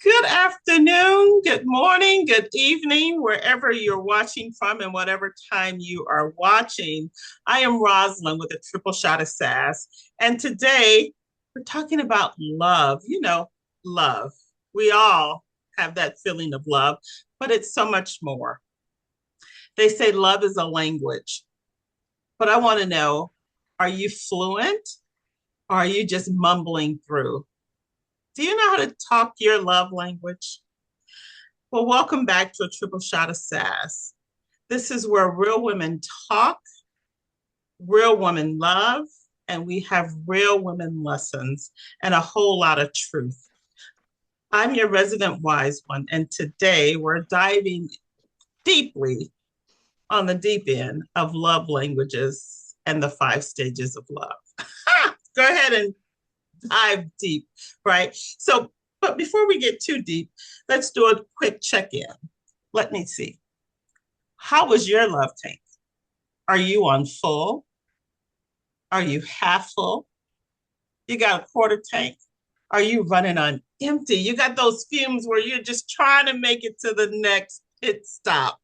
Good afternoon, good morning, good evening, wherever you're watching from and whatever time you are watching. I am Rosalind with a triple shot of sass. And today we're talking about love. Love. We all have that feeling of love, but it's so much more. They say love is a language, but I want to know, are you fluent or are you just mumbling through? Do you know how to talk your love language? Well, welcome back to a triple shot of sass. This is where real women talk, real women love, and we have real women lessons and a whole lot of truth. I'm your resident wise one, and today we're diving deeply on the deep end of love languages and the five stages of love. Go ahead and dive deep, right? But before we get too deep, let's do a quick check in. Let me see. How was your love tank? Are you on full? Are you half full? You got a quarter tank? Are you running on empty? You got those fumes where you're just trying to make it to the next pit stop.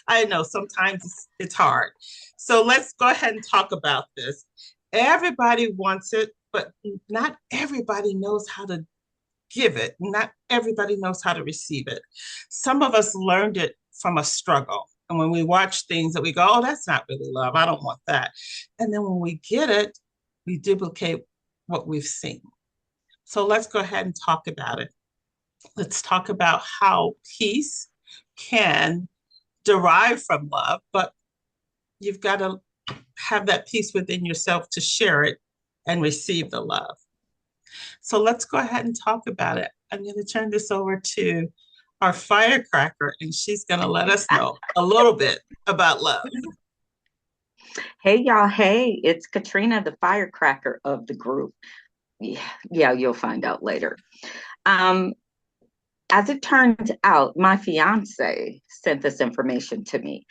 I know sometimes it's hard. So let's go ahead and talk about this. Everybody wants it, but not everybody knows how to give it. Not everybody knows how to receive it. Some of us learned it from a struggle. And when we watch things that we go, oh, that's not really love. I don't want that. And then when we get it, we duplicate what we've seen. So let's go ahead and talk about it. Let's talk about how peace can derive from love, but you've got to have that peace within yourself to share it and receive the love. So let's go ahead and talk about it. I'm going to turn this over to our firecracker, and she's going to let us know a little bit about love. Hey y'all, hey, it's Katrina, the firecracker of the group. Yeah, you'll find out later. Um, as it turns out, my fiance sent this information to me.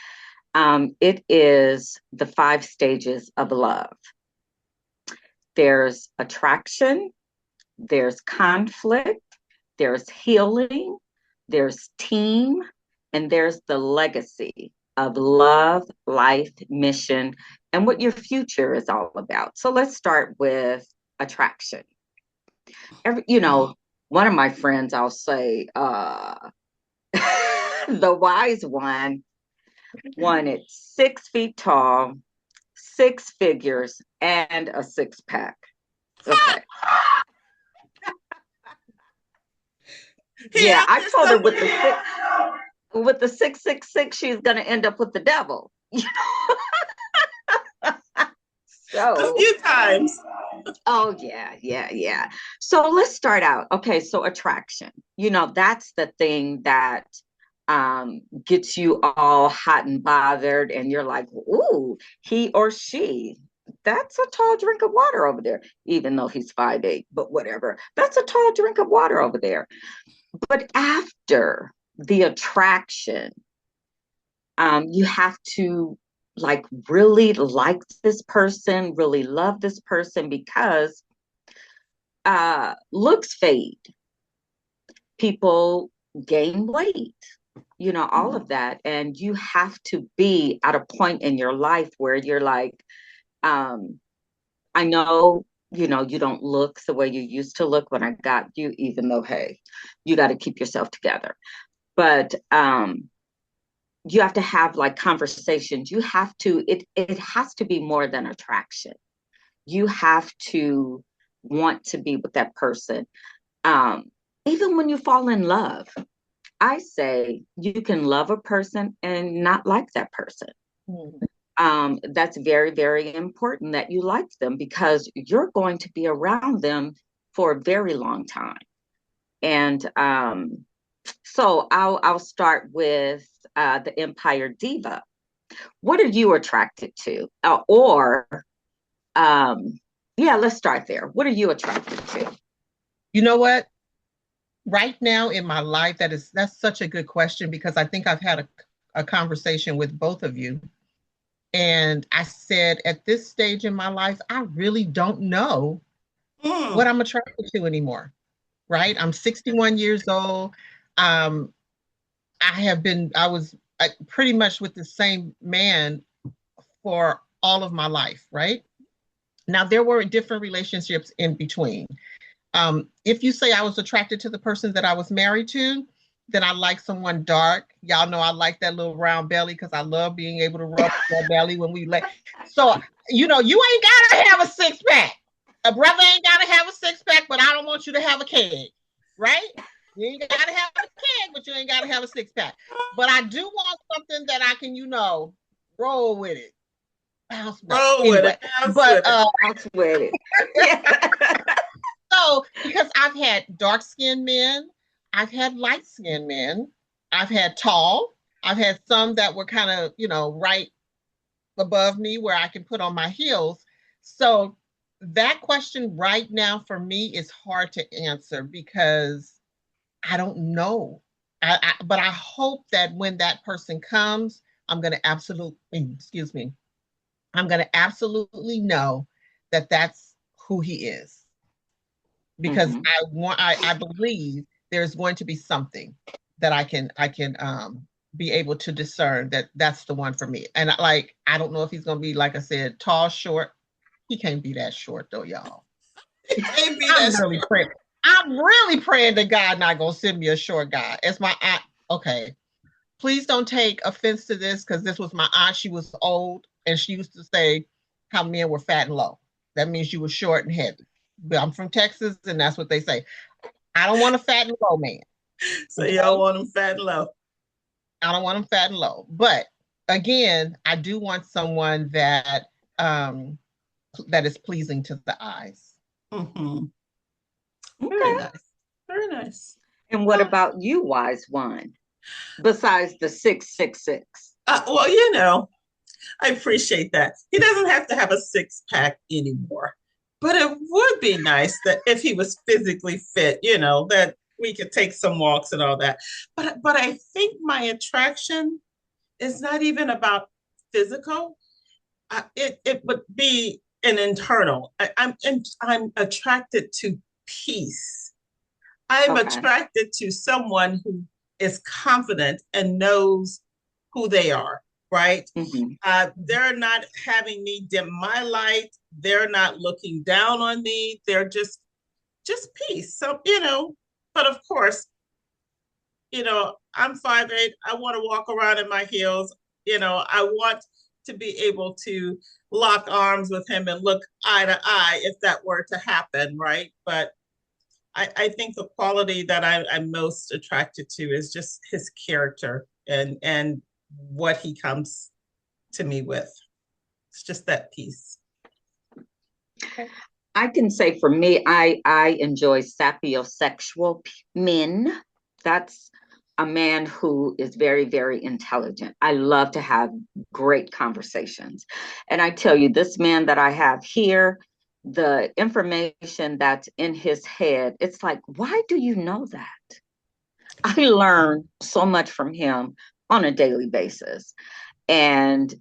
It is the five stages of love. There's attraction, there's conflict, there's healing, there's team, and there's the legacy of love, life, mission, and what your future is all about. So let's start with attraction. One of my friends, I'll say, the wise one, wanted 6 feet tall, six figures, and a six pack. Okay. Yeah, I told her with the 666, she's gonna end up with the devil. So a few times. Oh yeah. So let's start out. Okay, so attraction. That's the thing that gets you all hot and bothered, and you're like, ooh, he or she. That's a tall drink of water over there, even though he's 5'8", but whatever. That's a tall drink of water over there. But after the attraction, you have to like really like this person, really love this person, because looks fade. People gain weight, all of that. And you have to be at a point in your life where you're like, I know, you don't look the way you used to look when I got you, even though, hey, you got to keep yourself together. But you have to have like conversations. It has to be more than attraction. You have to want to be with that person. Even when you fall in love, I say you can love a person and not like that person. That's very, very important that you like them, because you're going to be around them for a very long time. And so I'll start with the Empire Diva. What are you attracted to? Let's start there. What are you attracted to? You know what? Right now in my life, that's such a good question, because I think I've had a conversation with both of you. And I said, at this stage in my life, I really don't know what I'm attracted to anymore. right? I'm 61 years old. Um, I was pretty much with the same man for all of my life, right? Now, there were different relationships in between. If you say I was attracted to the person that I was married to, then I like someone dark. Y'all know I like that little round belly because I love being able to rub that belly when we lay. So, you know, you ain't got to have a six pack. A brother ain't got to have a six pack, but I don't want you to have a keg, right? You ain't got to have a keg, but you ain't got to have a six pack. But I do want something that I can, roll with it. Bounce, no. Roll with Anyway, it. Bounce but with it. Bounce with it. Yeah. so because I've had dark skinned men, I've had light skinned men, I've had tall, I've had some that were kind of, right above me where I can put on my heels. So that question right now for me is hard to answer because I don't know. But I hope that when that person comes, I'm going to absolutely, excuse me, I'm going to absolutely know that that's who he is because Mm-hmm. I believe there's going to be something that I can be able to discern that that's the one for me. And I don't know if he's going to be, like I said, tall, short. He can't be that short though, y'all. It can't be I'm that really praying. I'm really praying that God not gonna send me a short guy. As my aunt, okay. Please don't take offense to this because this was my aunt. She was old and she used to say how men were fat and low. That means you were short and heavy. But I'm from Texas and that's what they say. I don't want a fat and low man. so y'all Okay. want them fat and low. I don't want them fat and low. But again, I do want someone um that is pleasing to the eyes. Mm-hmm. Very Okay. nice. Very nice. And what about you, wise one? Besides the 666. Well, I appreciate that. He doesn't have to have a six pack anymore, but it would be nice that if he was physically fit, that we could take some walks and all that. But I think my attraction is not even about physical. It would be an internal. I'm attracted to peace. I'm Okay. attracted to someone who is confident and knows who they are, right? Mm-hmm. They're not having me dim my light. They're not looking down on me. They're just peace. So, but of course, I'm 5'8". I want to walk around in my heels. I want to be able to lock arms with him and look eye to eye if that were to happen, right? But I think the quality that I'm most attracted to is just his character and what he comes to me with. It's just that piece. I can say for me, I enjoy sapiosexual men. That's a man who is very, very intelligent. I love to have great conversations. And I tell you, this man that I have here, the information that's in his head, it's like, why do you know that? I learn so much from him on a daily basis. And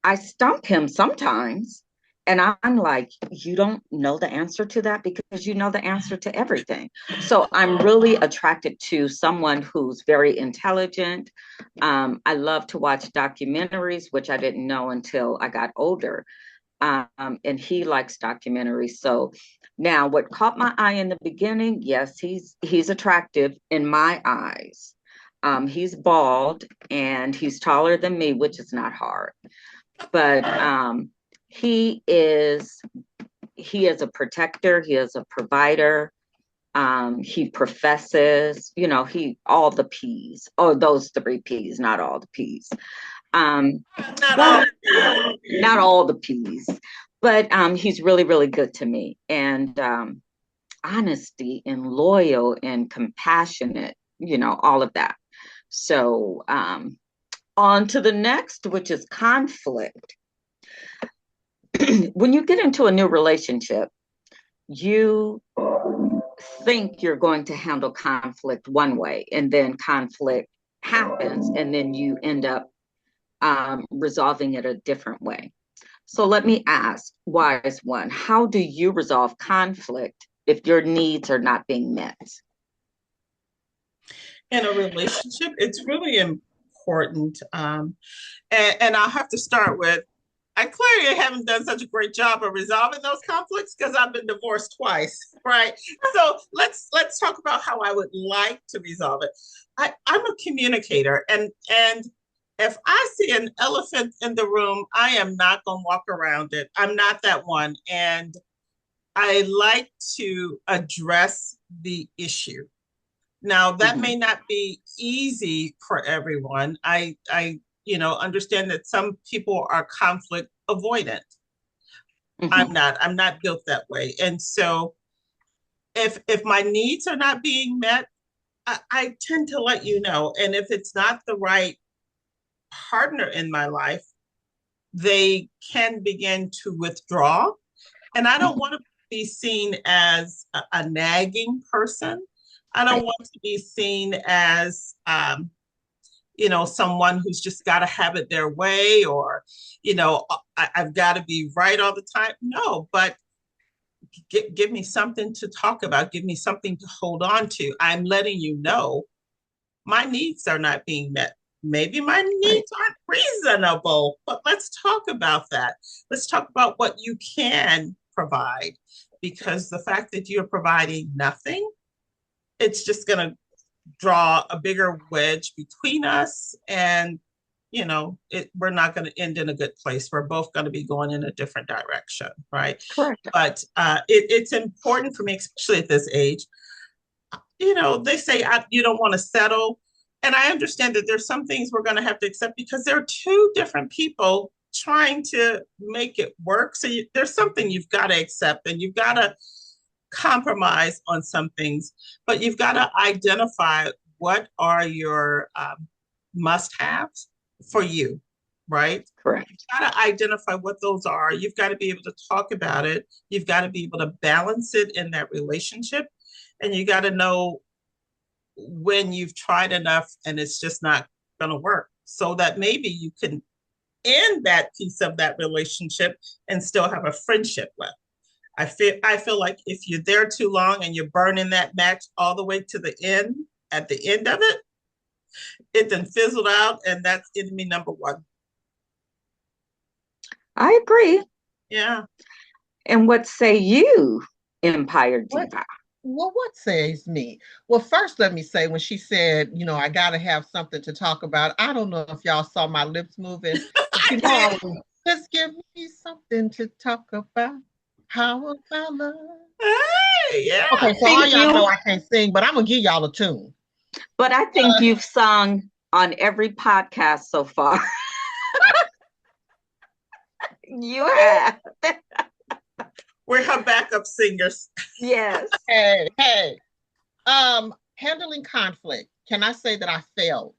I stump him sometimes. And I'm like, you don't know the answer to that because you know the answer to everything. So I'm really attracted to someone who's very intelligent. I love to watch documentaries, which I didn't know until I got older. And he likes documentaries. So now, what caught my eye in the beginning, yes, he's attractive in my eyes. He's bald and he's taller than me, which is not hard. But he is a protector. He is a provider. He professes, he all the P's. Oh, those three P's, not all the P's. Not all. But not all the P's. But he's really, really good to me. And honesty and loyal and compassionate, all of that. So on to the next, which is conflict. When you get into a new relationship, you think you're going to handle conflict one way, and then conflict happens, and then you end up resolving it a different way. So let me ask, wise one, how do you resolve conflict if your needs are not being met. In a relationship, it's really important. And I'll have to start with, I clearly haven't done such a great job of resolving those conflicts because I've been divorced twice, right? So let's talk about how I would like to resolve it. I'm a communicator, and if I see an elephant in the room, I am not going to walk around it. I'm not that one, and I like to address the issue. Now, that Mm-hmm. may not be easy for everyone. Understand that some people are conflict avoidant. Mm-hmm. I'm not built that way. And so if my needs are not being met, I tend to let you know. And if it's not the right partner in my life, they can begin to withdraw. And I don't want to be seen as a nagging person. I don't Right. want to be seen as someone who's just got to have it their way, or I've got to be right all the time. No, but give me something to talk about. Give me something to hold on to. I'm letting you know my needs are not being met. Maybe my Right. needs aren't reasonable, but let's talk about that. Let's talk about what you can provide, because the fact that you're providing nothing, it's just going to draw a bigger wedge between us, and we're not going to end in a good place. We're both going to be going in a different direction, right? Correct. But it's important for me, especially at this age. They say you don't want to settle, and I understand that there's some things we're going to have to accept because there are two different people trying to make it work. So there's something you've got to accept, and you've got to compromise on some things, but you've got to identify what are your must-haves for you, right? Correct. You've got to identify what those are. You've got to be able to talk about it. You've got to be able to balance it in that relationship. And you got to know when you've tried enough and it's just not going to work, so that maybe you can end that piece of that relationship and still have a friendship left. I feel like if you're there too long and you're burning that match all the way to the end, at the end of it, it then fizzled out, and that's enemy number one. I agree. Yeah. And what say you, Empire What? Diva? Well, what says me? Well, first, let me say when she said, I got to have something to talk about. I don't know if y'all saw my lips moving, but I I did. was just give me something to talk about. How about love? Hey, I Okay, yeah. so all think y'all know you, I can't sing, but I'm gonna give y'all a tune. but I think Uh, you've sung on every podcast so far. You have. We're her backup singers. Yes. hey, handling conflict. Can I say that I failed?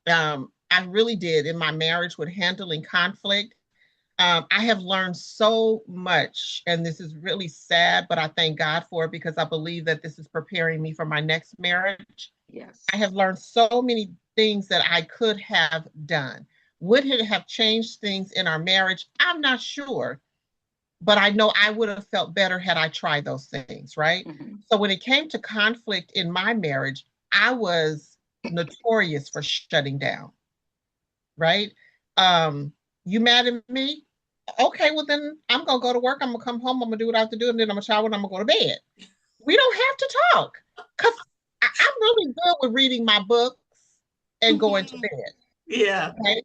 I really did in my marriage with handling conflict. I have learned so much, and this is really sad, but I thank God for it because I believe that this is preparing me for my next marriage. Yes. I have learned so many things that I could have done. Would it have changed things in our marriage? I'm not sure, but I know I would have felt better had I tried those things, right? Mm-hmm. So when it came to conflict in my marriage, I was notorious for shutting down, right? You mad at me? Okay, well then I'm gonna go to work. I'm gonna come home. I'm gonna do what I have to do, and then I'm gonna shower and I'm gonna go to bed. We don't have to talk because I'm really good with reading my books and going to bed. Yeah, Okay,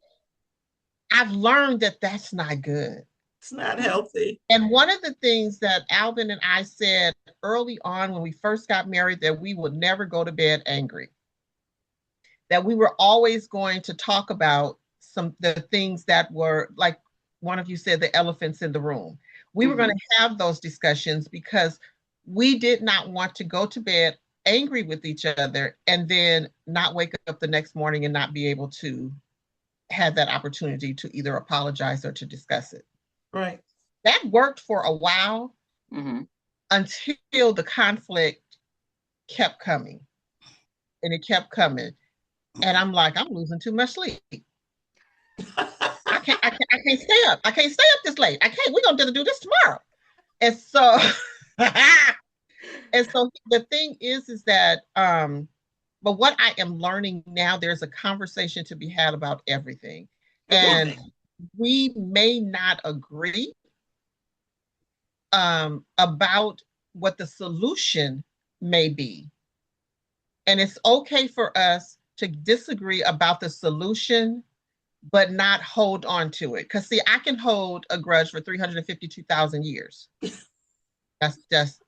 I've learned that that's not good. it's not healthy. And one of the things that Alvin and I said early on when we first got married that we would never go to bed angry. That we were always going to talk about some the things that were like one of you said the elephants in the room. We were going Mm-hmm. to have those discussions because we did not want to go to bed angry with each other and then not wake up the next morning and not be able to have that opportunity to either apologize or to discuss it. Right. That worked for a while Mm-hmm. until the conflict kept coming and it kept coming. And I'm like, I'm losing too much sleep. I can't stay up. I can't stay up this late. I can't. We're gonna do this tomorrow. And so And so the thing is that but what I am learning now, there's a conversation to be had about everything. And Everything. we may not agree about what the solution may be. And it's okay for us to disagree about the solution, but not hold on to it. Because, see, I can hold a grudge for 352,000 years. That's just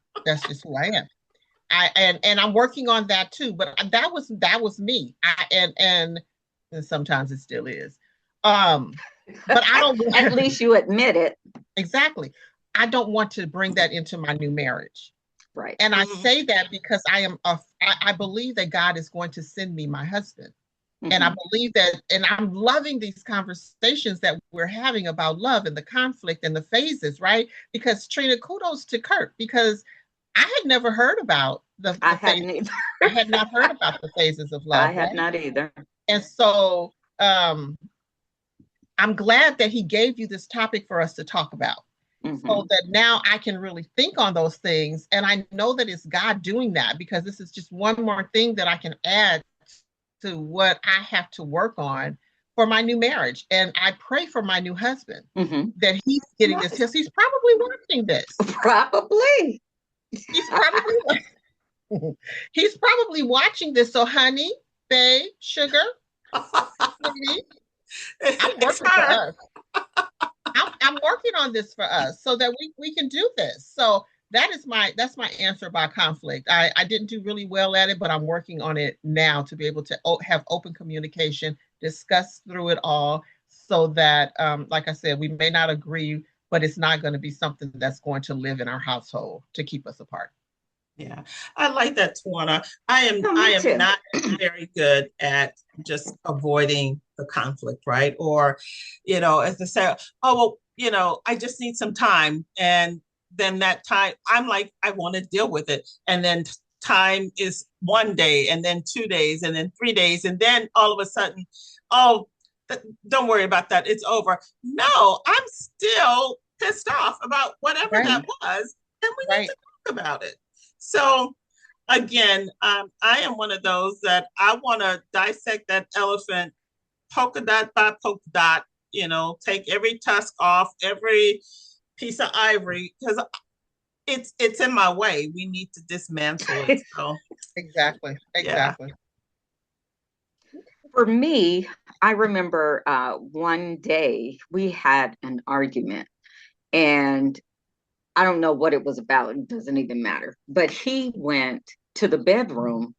who I am. And I'm working on that too. But that was me. And sometimes it still is. But I don't At least you admit it. exactly. I don't want to bring that into my new marriage. Right. And I Mm-hmm. say that because I believe that God is going to send me my husband. And I Mm-hmm. believe that, and I'm loving these conversations that we're having about love and the conflict and the phases, right? Because Trina, kudos to Kurt, because I had never heard about I the hadn't phases. either. I had not heard about the phases of I love, had right? not either. And so I'm glad that he gave you this topic for us to talk about so Mm-hmm. that now I can really think on those things. And I know that it's God doing that because this is just one more thing that I can add to what I have to work on for my new marriage. And I pray for my new husband Mm-hmm. that he's getting this Nice. because he's probably watching this. Probably. He's probably he's probably watching this. So, honey, babe, sugar, sweetie, I'm It's working for her. us. I'm working on this for us so that we can do this. So that's my answer about conflict. I didn't do really well at it, but I'm working on it now to be able to have open communication, discuss through it all, so that like I said, we may not agree, but it's not going to be something that's going to live in our household to keep us apart. Yeah, I like that, Tawana. I am No, I me am too. not very good at just avoiding the conflict, right? Or, as they say, oh well, I just need some time, and then that time, I'm like, I want to deal with it, and then time is 1 day, and then 2 days, and then 3 days, and then all of a sudden, oh, don't worry about that, it's over. No, I'm still pissed off about whatever Right, that was, and we need right, to talk about it. So again, I am one of those that I want to dissect that elephant polka dot by polka dot, take every tusk off, every piece of ivory, because it's in my way. We need to dismantle it. So exactly, yeah. exactly. For me, I remember one day we had an argument, and I don't know what it was about. It doesn't even matter. But he went to the bedroom,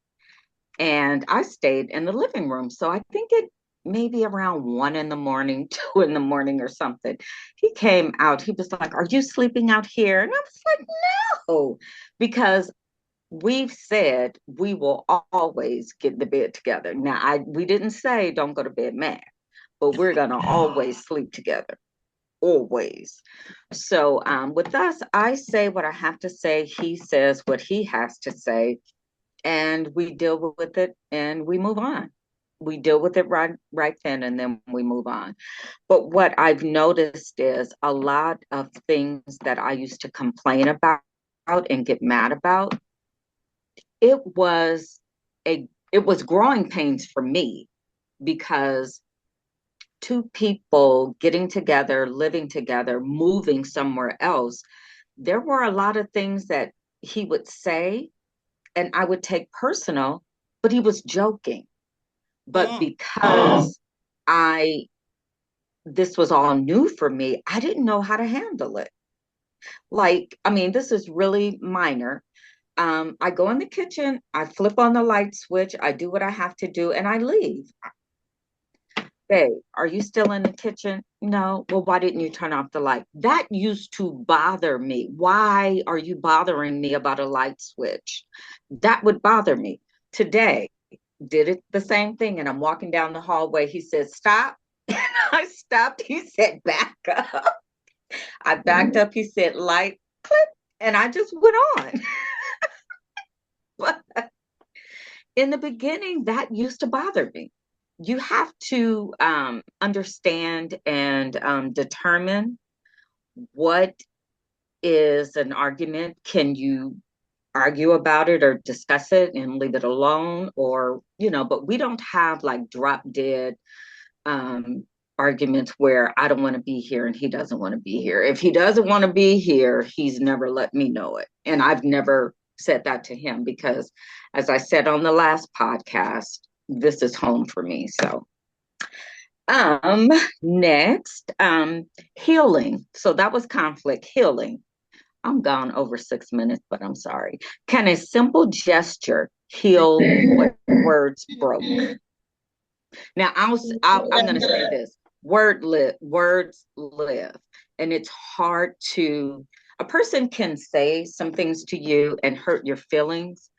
and I stayed in the living room. So I think it maybe around 1 in the morning, 2 in the morning, or something. He came out. He was like, "Are you sleeping out here?" And I was like, "No," because we've said we will always get in the bed together. Now, we didn't say don't go to bed mad, but we're gonna always sleep together, always. So with us, I say what I have to say. He says what he has to say, and we deal with it and we move on. We deal with it right then, and then we move on. But what I've noticed is a lot of things that I used to complain about and get mad about, it was it was growing pains for me because two people getting together, living together, moving somewhere else, there were a lot of things that he would say and I would take personal, but he was joking. But Mm. because I this was all new for me, I didn't know how to handle it. Like, I mean, this is really minor. I go in the kitchen, I flip on the light switch, I do what I have to do, and I leave. Babe, are you still in the kitchen? No. Well, why didn't you turn off the light? That used to bother me. Why are you bothering me about a light switch? That would bother me. Today, did it the same thing, and I'm walking down the hallway. He said, "Stop." And I stopped. He said, "Back up." I backed up. He said, "Light," click, and I just went on. But in the beginning, that used to bother me. You have to understand and determine what is an argument, can you argue about it or discuss it and leave it alone? Or, but we don't have like drop dead um, arguments where I don't want to be here and he doesn't want to be here. If he doesn't want to be here, he's never let me know it. And I've never said that to him because, as I said on the last podcast, this is home for me. So, next, healing. So that was conflict. Healing. I'm gone over 6 minutes, but I'm sorry. Can a simple gesture heal what words broke? Now, I'm going to say this. Words live. And it's hard a person can say some things to you and hurt your feelings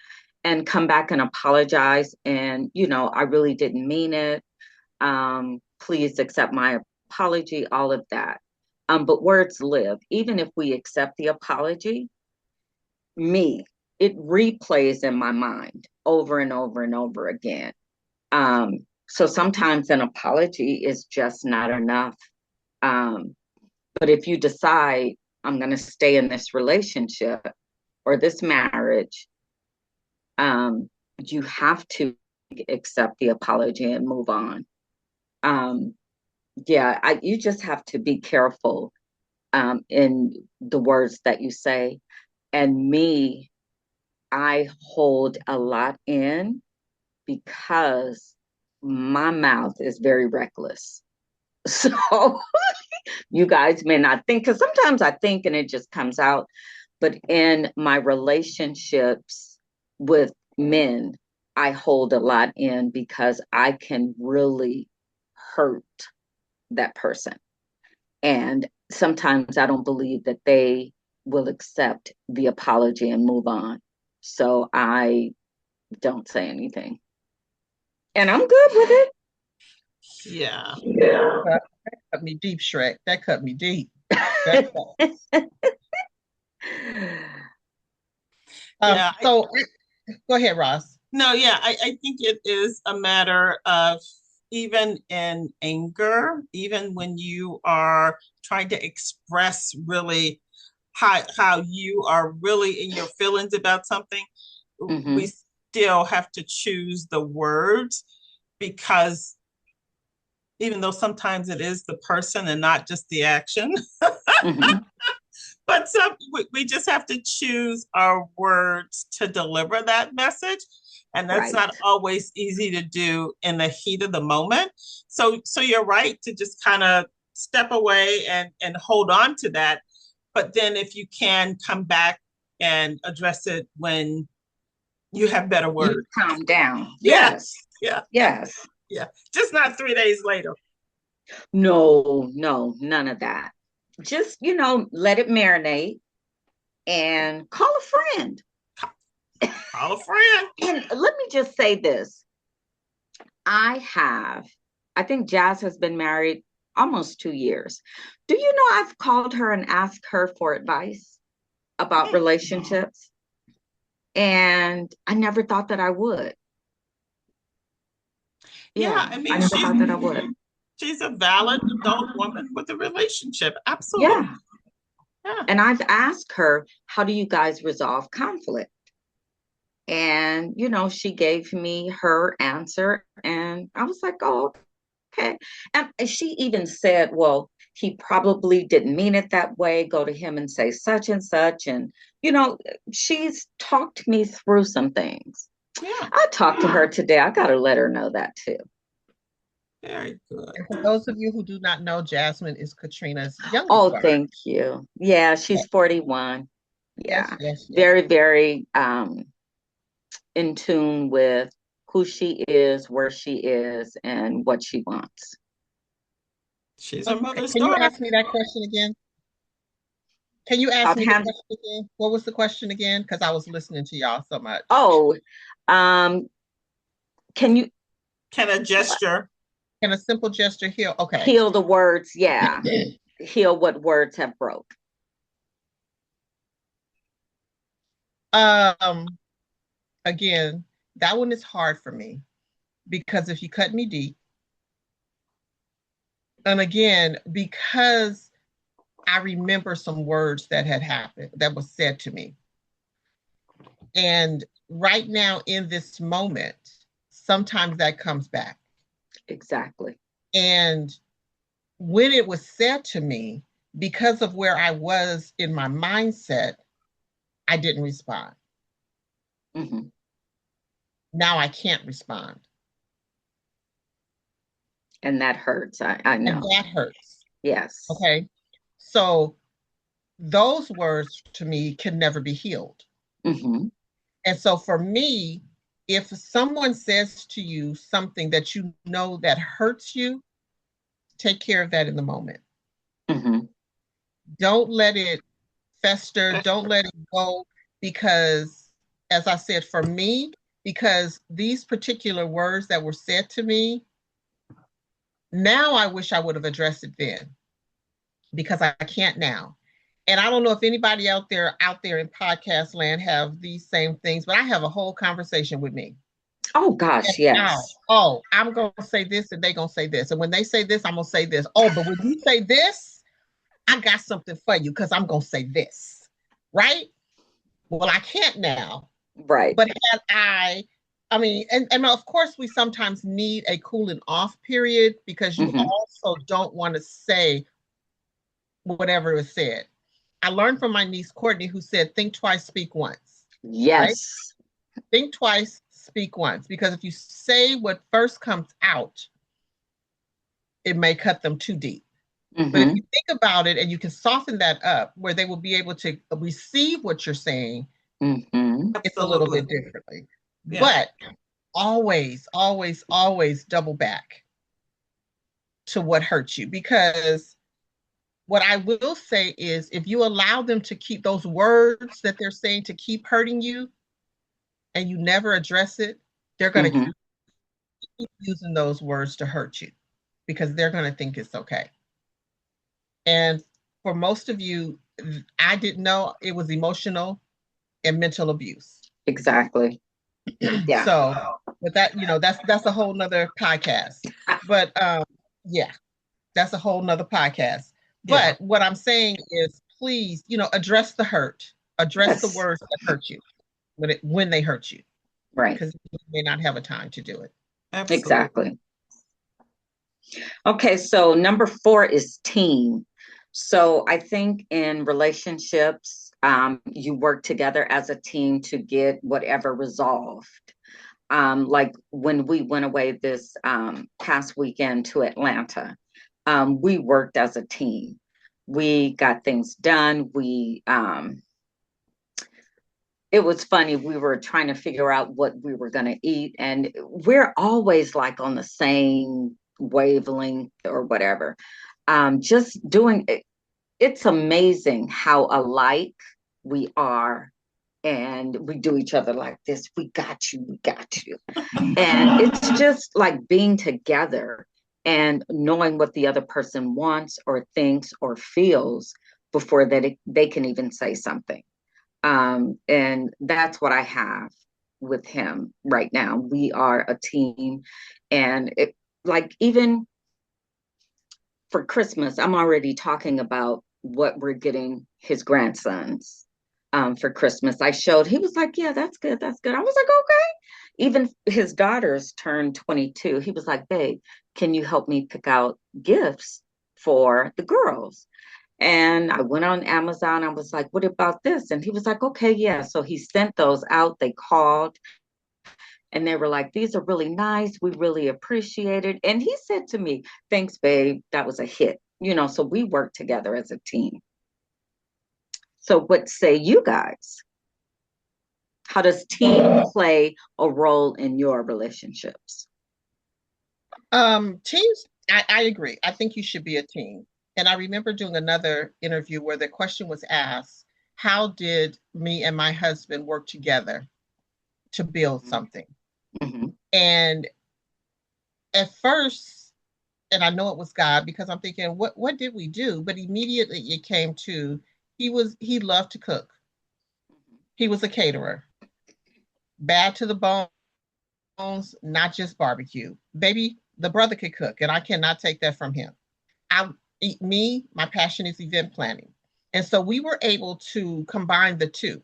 and come back and apologize. And, I really didn't mean it. Please accept my apology, all of that. But words live. Even if we accept the apology, it replays in my mind over and over and over again. So sometimes an apology is just not enough. But if you decide I'm going to stay in this relationship or this marriage, you have to accept the apology and move on. You just have to be careful in the words that you say. And I hold a lot in because my mouth is very reckless. So you guys may not think, because sometimes I think and it just comes out. But in my relationships with men, I hold a lot in because I can really hurt that person. And sometimes I don't believe that they will accept the apology and move on. So I don't say anything. And I'm good with it. Yeah. That cut me deep, Shrek. That cut me deep. Yeah. So go ahead, Ross. No, yeah, I think it is a matter of even in anger, even when you are trying to express really how you are really in your feelings about something, we still have to choose the words because even though sometimes it is the person and not just the action, but we just have to choose our words to deliver that message. And that's not always easy to do in the heat of the moment. So you're right to just kind of step away and hold on to that. But then if you can come back and address it when you have better words. You calm down. Yes. Yeah. Yes. Yeah. Just not 3 days later. No, none of that. Just, let it marinate and call a friend. Call a friend. And let me just say this. I think Jazz has been married almost 2 years. Do you know I've called her and asked her for advice about relationships? And I never thought that I would. Yeah, I mean, I never thought that I would. She's a valid adult woman with a relationship. Absolutely. Yeah. And I've asked her, how do you guys resolve conflict? And, she gave me her answer and I was like, oh, okay. And she even said, well, he probably didn't mean it that way. Go to him and say such and such. And, she's talked me through some things. Yeah. I talked to her today. I got to let her know that too. Very good. And for those of you who do not know, Jasmine is Katrina's youngest daughter. Thank you. Yeah, she's 41. Yeah. Yes. Very, very in tune with who she is, where she is, and what she wants. She's her mother's daughter. Can you ask me that question again? Can you ask me the question again? What was the question again? Because I was listening to y'all so much. Can a gesture? Can a simple gesture heal? Okay. Heal the words, yeah. Heal what words have broke. Again, that one is hard for me because if you cut me deep, and again, because I remember some words that had happened that was said to me. And right now in this moment, sometimes that comes back. Exactly. And when it was said to me, because of where I was in my mindset, I didn't respond. Mm-hmm. Now I can't respond. And that hurts. I And know. that hurts. Yes. Okay. So those words to me can never be healed. Mm-hmm. And so for me, if someone says to you something that you know that hurts you, take care of that in the moment. Mm-hmm. Don't let it fester. Don't let it go because, as I said, for me, because these particular words that were said to me, now I wish I would have addressed it then because I can't now. And I don't know if anybody out there in podcast land have these same things, but I have a whole conversation with me. Oh And gosh, now, yes. oh, I'm gonna say this and they gonna say this. And when they say this, I'm gonna say this. Oh, but when you say this, I got something for you because I'm gonna say this. Right? Well, I can't now. Right. But had I mean, and of course we sometimes need a cooling off period because you Mm-hmm. also don't want to say whatever is said. I learned from my niece Courtney, who said, think twice, speak once, right? Yes. Think twice, speak once. Because if you say what first comes out, it may cut them too deep. But if Mm-hmm. you think about it and you can soften that up where they will be able to receive what you're saying, Mm-hmm. it's a little Absolutely. bit differently. Yeah. But always, always, always double back to what hurts you. Because what I will say is if you allow them to keep those words that they're saying to keep hurting you and you never address it, they're going to Mm-hmm. keep using those words to hurt you because they're going to think it's okay. And for most of you, I didn't know it was emotional and mental abuse. Exactly. Yeah. So, but that, that's a whole nother podcast. But yeah, that's a whole nother podcast. Yeah. But what I'm saying is please, address the hurt, address the Yes. words that hurt you when they hurt you, Right. because you may not have a time to do it. Absolutely. Exactly. Okay, so number 4 is team. So I think in relationships, you work together as a team to get whatever resolved. Like when we went away this past weekend to Atlanta, we worked as a team. We got things done. It was funny. We were trying to figure out what we were going to eat, and we're always like on the same wavelength or whatever. Just doing it. It's amazing how alike we are, and we do each other like this. We got you. We got you. And it's just like being together and knowing what the other person wants or thinks or feels before they can even say something. And that's what I have with him right now. We are a team, and like even for Christmas, I'm already talking about what we're getting his grandsons for Christmas. I showed, he was like, yeah, that's good. That's good. I was like, okay. Even his daughters turned 22. He was like, babe, can you help me pick out gifts for the girls? And I went on Amazon. I was like, what about this? And he was like, okay, yeah. So he sent those out. They called and they were like, these are really nice. We really appreciate it. And he said to me, thanks, babe. That was a hit. So we work together as a team. So what say you guys? How does team play a role in your relationships? Teams, I agree. I think you should be a team. And I remember doing another interview where the question was asked, how did me and my husband work together to build something? Mm-hmm. And at first, and I know it was God because I'm thinking, what did we do? But immediately it came to he loved to cook. He was a caterer, bad to the bones, not just barbecue. Baby, the brother could cook, and I cannot take that from him. I My passion is event planning. And so we were able to combine the two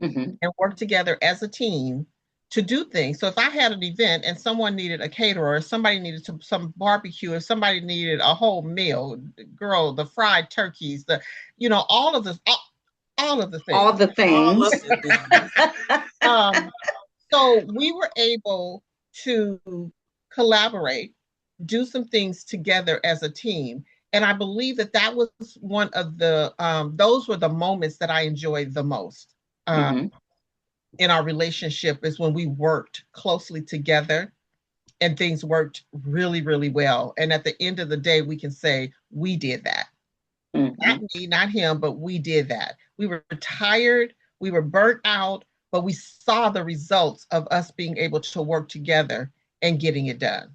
Mm-hmm. and work together as a team to do things. So if I had an event and someone needed a caterer, or somebody needed some barbecue, or somebody needed a whole meal, girl, the fried turkeys, all of all of the All things. the All things. of the things. Um, so we were able to collaborate, do some things together as a team. And I believe that that was one of those were the moments that I enjoyed the most Mm-hmm. in our relationship, is when we worked closely together and things worked really, really well. And at the end of the day, we can say, we did that. Mm-hmm. Not me, not him, but we did that. We were tired, we were burnt out, but we saw the results of us being able to work together and getting it done.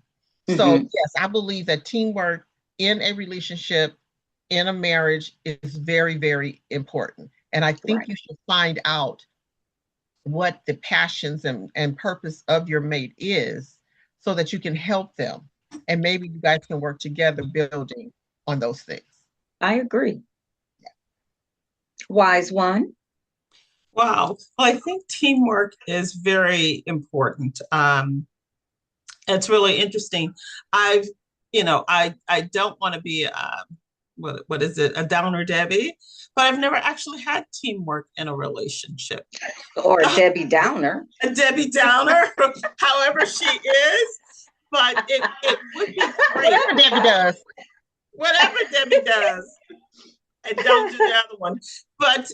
So, Mm-hmm. yes, I believe that teamwork in a relationship, in a marriage, is very, very important. And I think Right. you should find out what the passions and purpose of your mate is so that you can help them. And maybe you guys can work together building on those things. I agree. Wise one. Wow. Well, I think teamwork is very important. It's really interesting. I've, I don't want to be what is it, a downer Debbie, but I've never actually had teamwork in a relationship. Or Debbie Downer. A Debbie Downer, however she is, but it would be great. Whatever Debbie does. Whatever Debbie does, and don't do the other one. But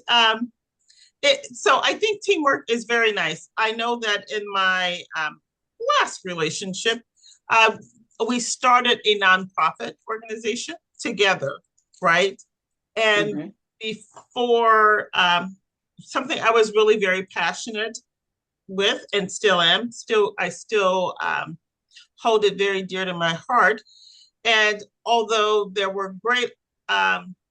so I think teamwork is very nice. I know that in my last relationship, uh, we started a nonprofit organization together, right? And Mm-hmm. before something I was really very passionate with, and still am, I still hold it very dear to my heart. And although there were great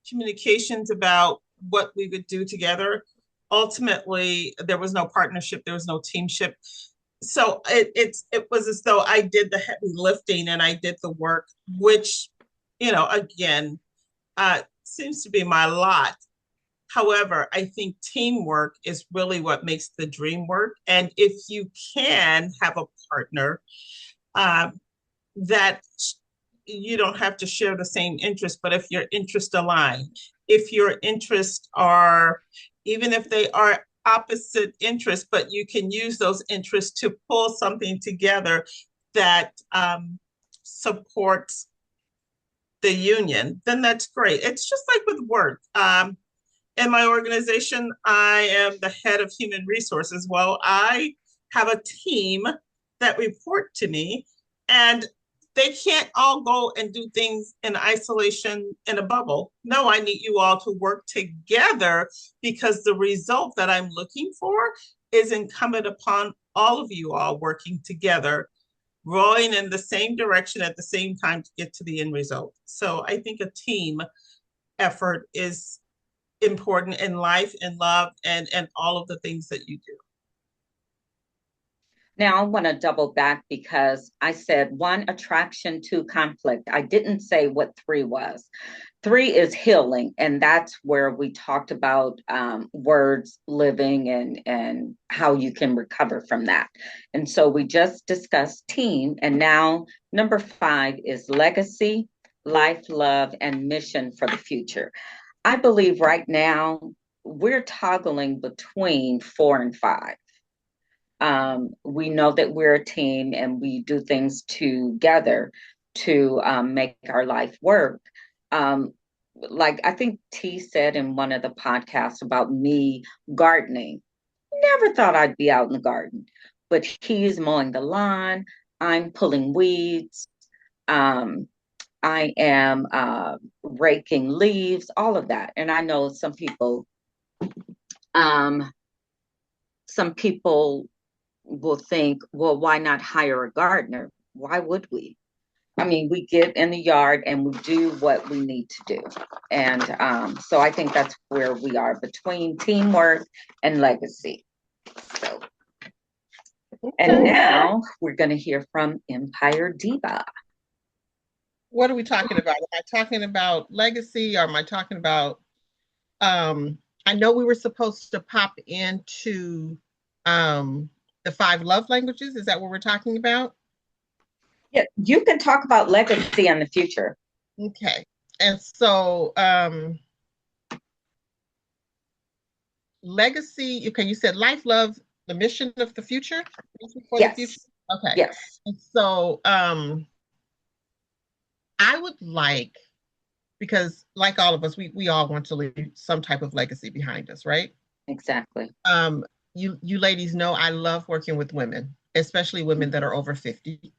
communications about what we would do together, ultimately there was no partnership, there was no teamship. So it was as though I did the heavy lifting and I did the work, which, again, seems to be my lot. However, I think teamwork is really what makes the dream work. And if you can have a partner um, that you don't have to share the same interest, but if your interests align, if your interests are, even if they are opposite interests, but you can use those interests to pull something together that supports the union, then that's great. It's just like with work. In my organization, I am the head of human resources. Well, I have a team that report to me, and they can't all go and do things in isolation in a bubble. No, I need you all to work together because the result that I'm looking for is incumbent upon all of you all working together, rowing in the same direction at the same time to get to the end result. So I think a team effort is important in life and love and all of the things that you do. Now I want to double back because I said one, attraction, two, conflict. I didn't say what three was. Three is healing, and that's where we talked about words, living, and how you can recover from that. And so we just discussed team, and now number five is legacy, life, love, and mission for the future. I believe right now we're toggling between four and five. We know that we're a team and we do things together to make our life work. Um, like I think T said in one of the podcasts about me gardening. Never thought I'd be out in the garden, but he's mowing the lawn. I'm pulling weeds. Um, I am raking leaves, all of that. And I know um, some people will think, well, why not hire a gardener? Why would we? I mean, we get in the yard and we do what we need to do. And so I think that's where we are between teamwork and legacy. So, and now we're going to hear from Empire Diva. What are we talking about? Am I talking about legacy, or am I talking about I know we were supposed to pop into um the five love languages. Is that what we're talking about? Yeah, you can talk about legacy in the future. Okay. And so legacy, okay, you said life, love, the mission of the future, mission for the future. Yes. Okay. Yes. And so I would like, because like all of us, we all want to leave some type of legacy behind us, right? Exactly. Um, you ladies know I love working with women, especially women that are over 50.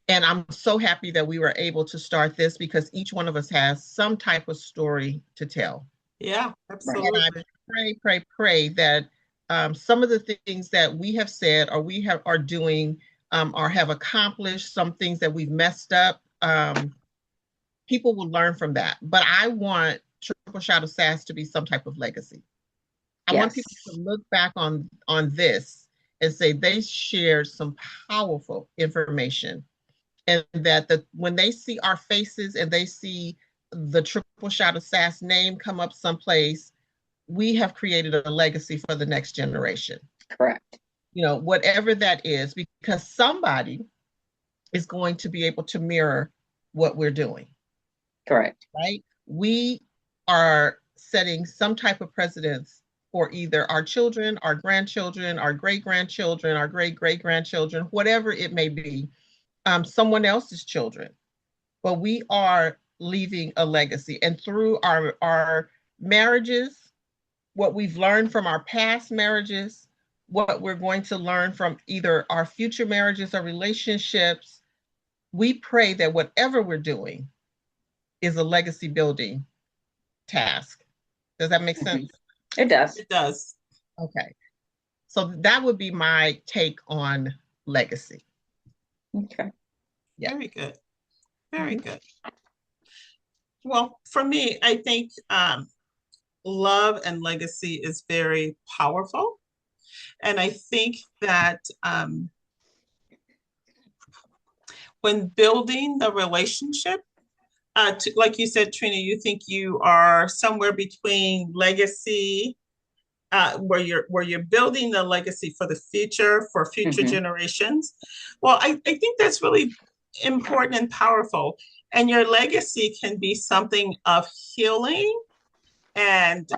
And I'm so happy that we were able to start this because each one of us has some type of story to tell. Yeah, Right. And I absolutely. pray that some of the things that we have said or we have are doing or have accomplished, some things that we've messed up, people will learn from that. But I want Triple Shot of Sass to be some type of legacy. I want Yes. people to look back on this and say they shared some powerful information, and that when they see our faces and they see the Triple Shot of Sass name come up someplace, we have created a legacy for the next generation. Correct. Whatever that is, because somebody is going to be able to mirror what we're doing, Correct. right? We are setting some type of precedence for either our children, our grandchildren, our great grandchildren, our great great grandchildren, whatever it may be, someone else's children. But we are leaving a legacy. And through our marriages, what we've learned from our past marriages, what we're going to learn from either our future marriages or relationships, we pray that whatever we're doing is a legacy building task. Does that make sense? Mhm. It does. It does. Okay. So that would be my take on legacy. Okay. Yeah. Very good. Very Mhm. good. Well, for me, I think love and legacy is very powerful. And I think that when building the relationship, like you said, Trina, you think you are somewhere between legacy, where you're building the legacy for the future, for future Hmm. generations. Well, I think that's really important and powerful. And your legacy can be something of healing and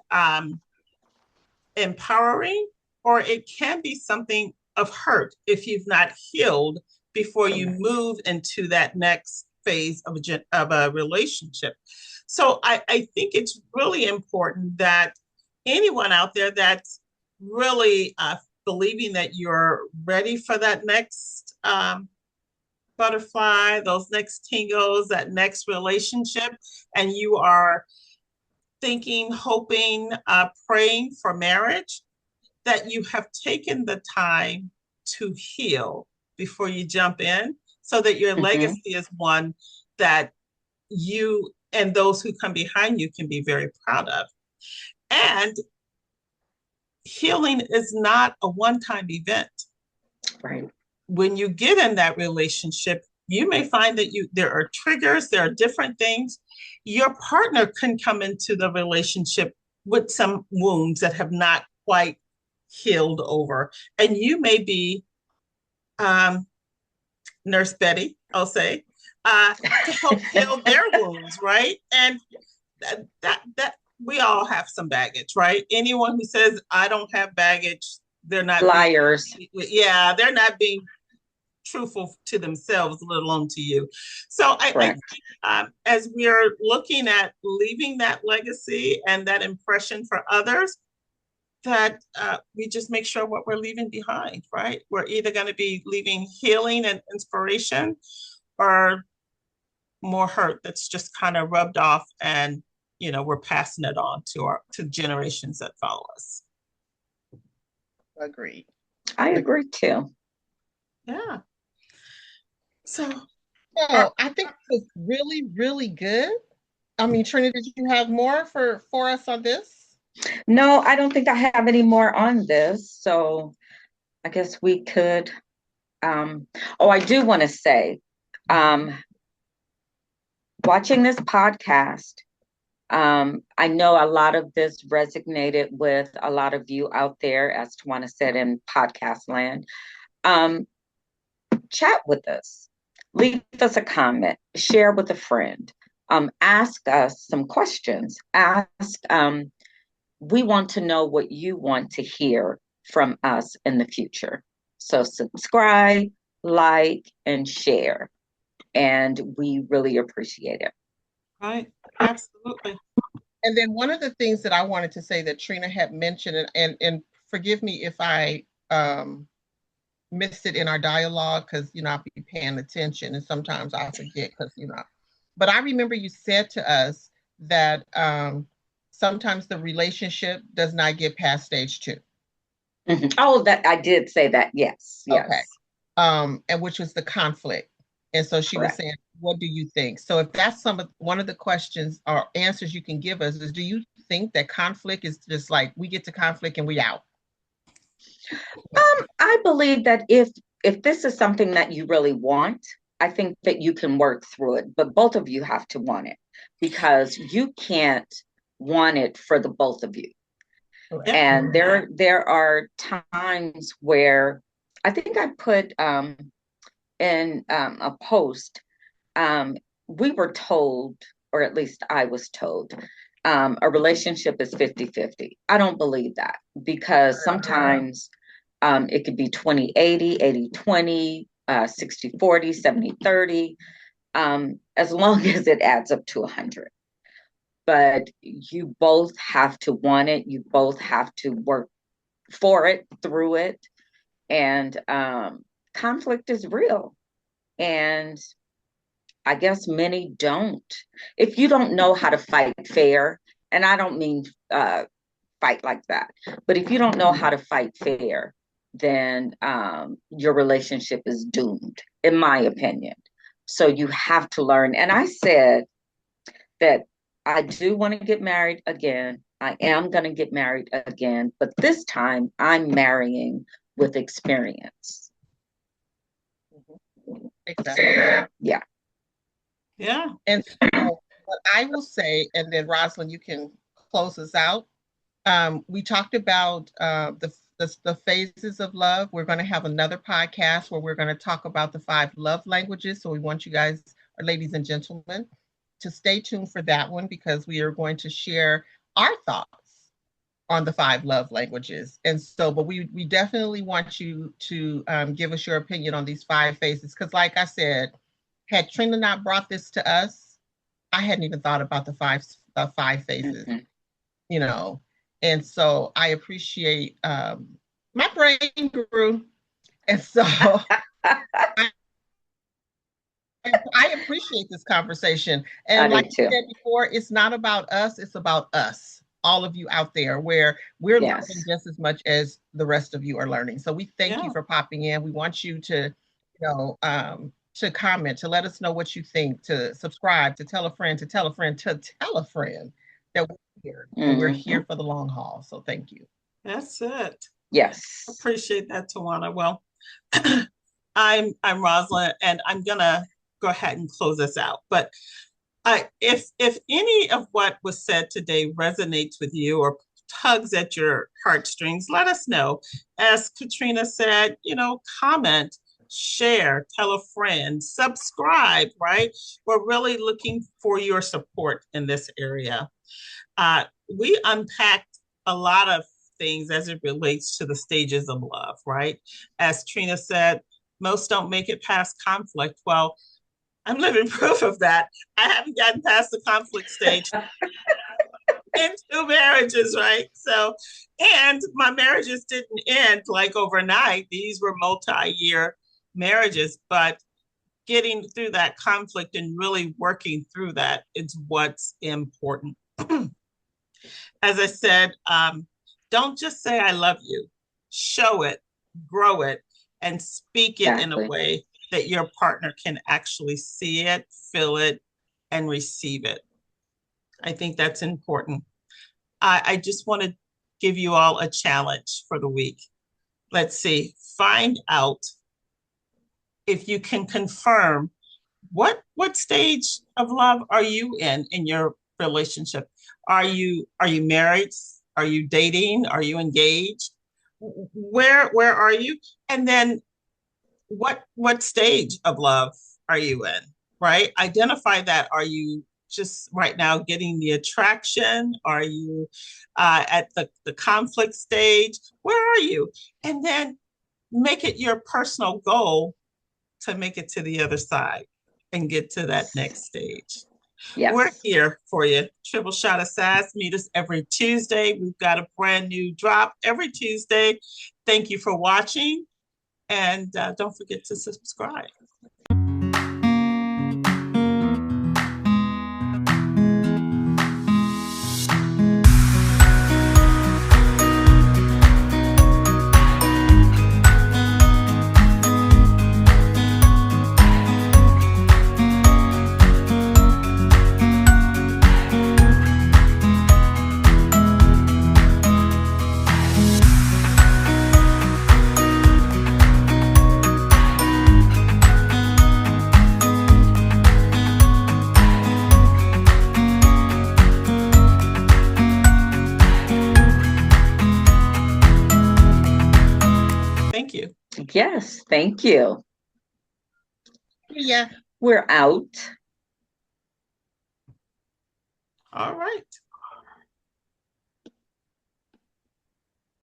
empowering, or it can be something of hurt if you've not healed before you Correct. move into that next phase of a relationship. So I think it's really important that anyone out there that's really believing that you're ready for that next butterfly, those next tingles, that next relationship, and you are thinking, hoping, praying for marriage, that you have taken the time to heal before you jump in, so that your Hmm. legacy is one that you and those who come behind you can be very proud of. And healing is not a one-time event. Right. When you get in that relationship, you may find that there are triggers, there are different things. Your partner can come into the relationship with some wounds that have not quite healed over, and you may be um, Nurse Betty, I'll say, to help heal their wounds, right? And that we all have some baggage, right? Anyone who says I don't have baggage, they're not being, Liars. yeah, they're not being truthful to themselves, let alone to you. So I Correct. think as we're looking at leaving that legacy and that impression for others, that we just make sure what we're leaving behind, right? We're either going to be leaving healing and inspiration, or more hurt that's just kind of rubbed off, and we're passing it on to generations that follow us. Agreed. I agree too. Yeah. So, So I think it was really, really good. I mean, Trinity, did you have more for us on this? No, I don't think I have any more on this. So I guess we could. Um, oh, I do want to say, um, watching this podcast, I know a lot of this resonated with a lot of you out there, as Tawana said, in podcast land. Um, Chat with us, leave us a comment, share with a friend, ask us some questions. We want to know what you want to hear from us in the future. So subscribe, like, and share. And we really appreciate it. Right. Absolutely. And then one of the things that I wanted to say that Trina had mentioned, and forgive me if I missed it in our dialogue, because I'll be paying attention and sometimes I forget because. But I remember you said to us that sometimes the relationship does not get past stage 2. Mm-hmm. Oh, that I did say that. Yes, yes. Okay. And which was the conflict. And so she was saying, what do you think? So if that's one of the questions or answers you can give us is, do you think that conflict is just like we get to conflict and we out? I believe that if this is something that you really want, I think that you can work through it, but both of you have to want it, because you can't want it for the both of you. Correct. And there are times where I think I put in a post, we were told, or at least I was told, a relationship is 50-50. I don't believe that, because sometimes it could be 20-80, 80-20, 60-40, 70-30, as long as it adds up to 100. But you both have to want it. You both have to work for it, through it. And conflict is real. And I guess many don't. If you don't know how to fight fair, and I don't mean fight like that, but if you don't know how to fight fair, then your relationship is doomed, in my opinion. So you have to learn. And I said that I do want to get married again. I am going to get married again, but this time I'm marrying with experience. Exactly. Yeah. Yeah. And so what I will say, and then Rosalind, you can close us out. We talked about the phases of love. We're going to have another podcast where we're going to talk about the 5 love languages. So we want you guys, ladies and gentlemen, to stay tuned for that one, because we are going to share our thoughts on the 5 love languages. And so, but we definitely want you to give us your opinion on these 5 phases, because like I said, had Trina not brought this to us, I hadn't even thought about the five phases, And so I appreciate my brain grew. And so I appreciate this conversation. And like you said before, it's not about us, it's about us, all of you out there, where we're learning just as much as the rest of you are learning. So we thank you for popping in. We want you to, to comment, to let us know what you think, to subscribe, to tell a friend, to tell a friend, to tell a friend that we're here. And we're here for the long haul. So thank you. That's it. Yes. Appreciate that, Tawana. Well, I'm Rosalind, and I'm gonna go ahead and close us out. But if any of what was said today resonates with you or tugs at your heartstrings, let us know. As Katrina said, comment, share, tell a friend, subscribe, right? We're really looking for your support in this area. We unpacked a lot of things as it relates to the stages of love, right? As Trina said, most don't make it past conflict. Well, I'm living proof of that. I haven't gotten past the conflict stage in 2 marriages, right? So, and my marriages didn't end like overnight. These were multi-year marriages, but getting through that conflict and really working through that is what's important. As I said, don't just say I love you. Show it, grow it, and speak it in a way that your partner can actually see it, feel it, and receive it. I think that's important. I just want to give you all a challenge for the week. Let's see, find out if you can confirm what stage of love are you in your relationship? Are you married? Are you dating? Are you engaged? Where are you? And then what stage of love are you in? Right? Identify that. Are you just right now getting the attraction? Are you at the conflict stage? Where are you? And then make it your personal goal to make it to the other side and get to that next stage. We're Yes. here for you. Triple Shot of Sass. Meet us every Tuesday. We've got a brand new drop every Tuesday. Thank you for watching. And don't forget to subscribe. Thank you. Yes. Thank you. Yeah. We're out. All right.